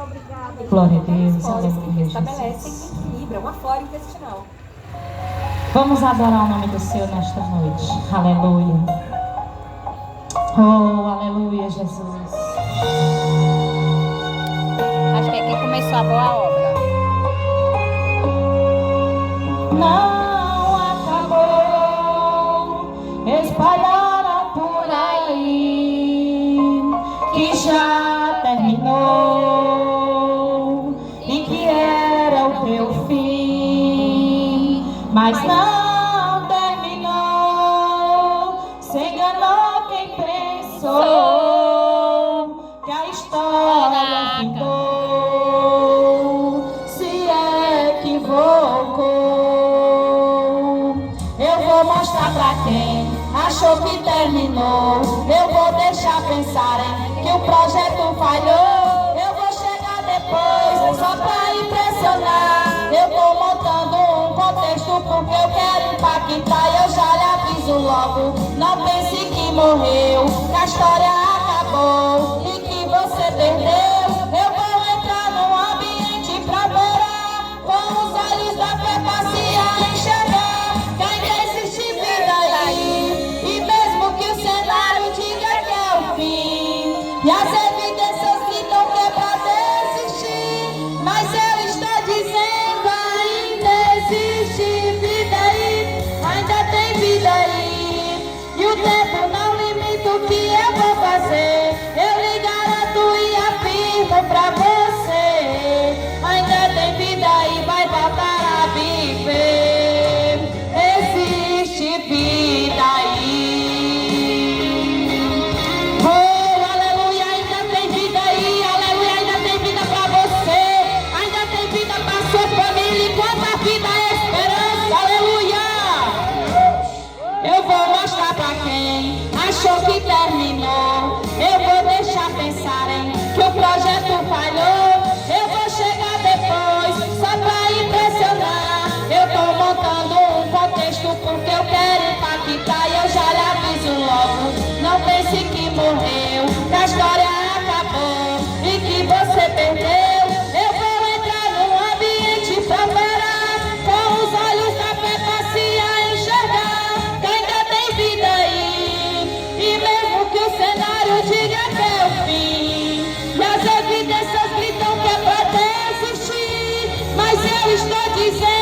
obrigada. Glória a Deus, Flores aleluia, que estabelecem Jesus. equilíbrio, uma flora intestinal. Vamos adorar o nome do Senhor nesta noite. Aleluia. Oh, aleluia, Jesus. Acho que aqui começou a boa obra. Não acabou, espalharam por aí que já terminou e que era o teu fim, mas não terminou. Se enganou quem pensou que a história ficou, se equivocou. Mostrar pra quem achou que terminou. Eu vou deixar pensarem que o projeto falhou. Eu vou chegar depois só pra impressionar. Eu tô montando um contexto porque eu quero impactar. Eu já lhe aviso logo, não pense que morreu, que a história acabou e que você perdeu. Eu vou entrar num ambiente pra morar, com os olhos da fé passear, enxergar. E as evidências gritam que é pra desistir, mas eu estou dizendo ainda existe vida aí, ainda tem vida aí. E o tempo não limita o que eu vou fazer, eu lhe garanto e afirmo pra você, ainda tem vida aí, vai voltar a viver. Existe vida aí. Achou que terminou, eu vou deixar pensarem que o projeto falhou. Eu vou chegar depois só pra impressionar. Eu tô montando um contexto porque eu quero impactar. E eu já lhe aviso logo, não pense que morreu, que a história acabou e que você perdeu. Eu vou entrar num ambiente pra parar, com os olhos da fé passear, enxergar que ainda tem vida aí. E mesmo que o cenário diga que é o fim, e as evidências gritam que é pra desistir, mas eu estou dizendo